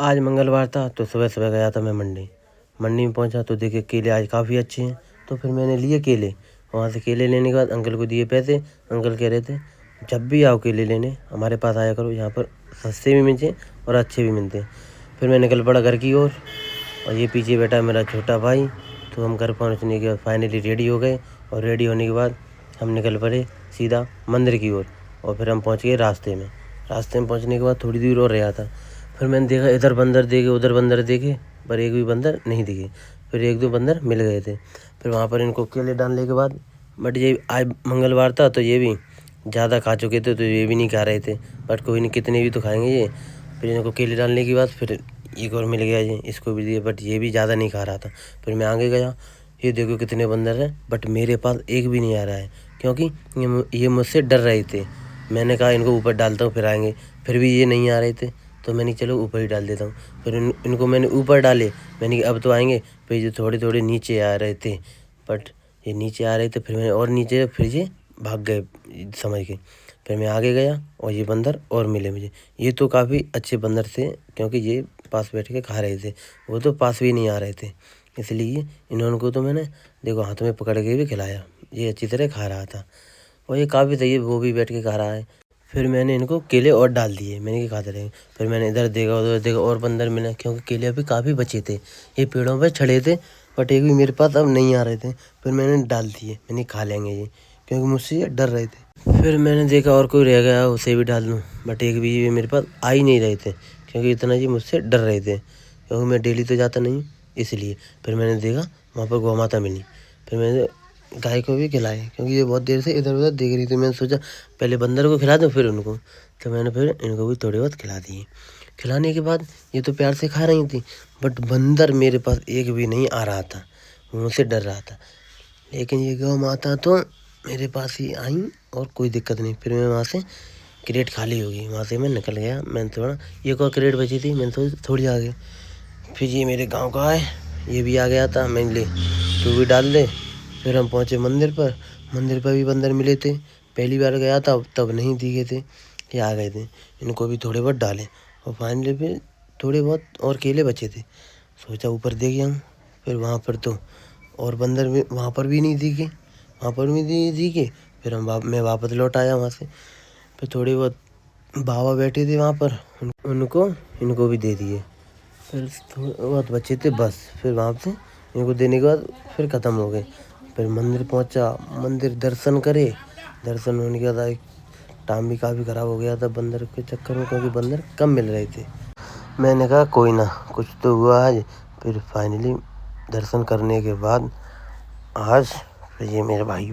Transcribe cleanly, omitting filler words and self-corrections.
आज मंगलवार था तो सुबह सुबह गया था मैं मंडी। मंडी में पहुंचा तो देखे केले आज काफ़ी अच्छे हैं, तो फिर मैंने लिए केले। वहाँ से केले लेने के बाद अंकल को दिए पैसे। अंकल कह रहे थे जब भी आओ केले लेने हमारे पास आया करो, यहाँ पर सस्ते भी मिलते और अच्छे भी मिलते हैं। फिर मैं निकल पड़ा घर की ओर और ये पीछे बैठा मेरा छोटा भाई। तो हम घर पहुँचने के बाद फाइनली रेडी हो गए और रेडी होने के बाद हम निकल पड़े सीधा मंदिर की ओर। और फिर हम पहुँच गए रास्ते में पहुँचने के बाद थोड़ी दूर और रहा था। फिर मैंने देखा इधर बंदर देखे उधर बंदर देखे, पर एक भी बंदर नहीं दिखे। फिर एक दो बंदर मिल गए थे। फिर वहाँ पर इनको केले डालने के बाद, बट ये आज मंगलवार था तो ये भी ज़्यादा खा चुके थे तो ये भी नहीं खा रहे थे। बट कोई नहीं, कितने भी तो खाएंगे ये। फिर इनको केले डालने के बाद फिर एक और मिल गया, ये इसको भी दिए, बट ये भी ज़्यादा नहीं खा रहा था। फिर मैं आगे गया, ये देखो कितने बंदर हैं, बट मेरे पास एक भी नहीं आ रहा है क्योंकि ये मुझसे डर रहे थे। मैंने कहा इनको ऊपर डालता हूँ फिर आएंगे, फिर भी ये नहीं आ रहे थे तो मैंने चलो ऊपर ही डाल देता हूँ। फिर इनको मैंने ऊपर डाले, मैंने कहा अब तो आएंगे। फिर जो थोड़े थोड़े नीचे आ रहे थे, बट ये नीचे आ रहे थे, फिर मैंने और नीचे, फिर ये भाग गए समझ के। फिर मैं आगे गया और ये बंदर और मिले मुझे। ये तो काफ़ी अच्छे बंदर थे क्योंकि ये पास बैठ के खा रहे थे, वो तो पास भी नहीं आ रहे थे। इसलिए इन्होंने को तो मैंने देखो हाथ में पकड़ के भी खिलाया, ये अच्छी तरह खा रहा था और ये काफ़ी सही है, वो भी बैठ के खा रहा है। फिर मैंने इनको केले और डाल दिए, मैंने क्या खाते रहे। फिर मैंने इधर देखा उधर देखा और बंदर मिला क्योंकि केले अभी काफ़ी बचे थे, ये पेड़ों पे चढ़े थे, बट एक भी मेरे पास अब नहीं आ रहे थे। फिर मैंने डाल दिए, मैंने खा लेंगे ये क्योंकि मुझसे ये डर रहे थे। फिर मैंने देखा और कोई रह गया उसे भी डाल दूँ, बट एक भी ये मेरे पास आ ही नहीं रहे थे क्योंकि इतना ये मुझसे डर रहे थे, क्योंकि मैं डेली तो जाता नहीं इसलिए। फिर मैंने देखा वहाँ पर गौ माता मिली, फिर मैंने गाय को भी खिलाए क्योंकि ये बहुत देर से इधर उधर देख रही थी। मैंने सोचा पहले बंदर को खिला दूँ फिर उनको, तो मैंने फिर इनको भी थोड़े बहुत खिला दिए। खिलाने के बाद ये तो प्यार से खा रही थी, बट बंदर मेरे पास एक भी नहीं आ रहा था, मुझसे डर रहा था। लेकिन ये गौ माता तो मेरे पास ही आई और कोई दिक्कत नहीं। फिर मैं वहाँ से क्रेट खाली हो गई, वहाँ से मैं निकल गया। मैंने थोड़ा एक और क्रेट बची थी, मैंने थोड़ी आगे। फिर ये मेरे गाँव का है, ये भी आ गया था, मैंने ले तू भी डाल दे। फिर हम पहुँचे मंदिर पर, मंदिर पर भी बंदर मिले थे। पहली बार गया था तब नहीं दिखे थे, ये आ गए थे, इनको भी थोड़े बहुत डाले और फाइनली फिर थोड़े बहुत और केले बचे थे। सोचा ऊपर देख जाऊँ, फिर वहाँ पर तो और बंदर भी वहाँ पर भी नहीं दिखे, वहाँ पर भी नहीं दिखे। फिर मैं वापस लौट आया वहाँ से। फिर थोड़ी बहुत बाबा बैठे थे वहाँ पर, उनको इनको भी दे दिए। फिर थोड़े बहुत बचे थे बस, फिर वहाँ से इनको देने के बाद फिर ख़त्म हो गए। फिर मंदिर पहुँचा, मंदिर दर्शन करे, दर्शन होने के बाद टाइम भी काफ़ी ख़राब हो गया था बंदर के चक्कर में क्योंकि बंदर कम मिल रहे थे। मैंने कहा कोई ना, कुछ तो हुआ आज। फिर फाइनली दर्शन करने के बाद आज फिर ये मेरे भाई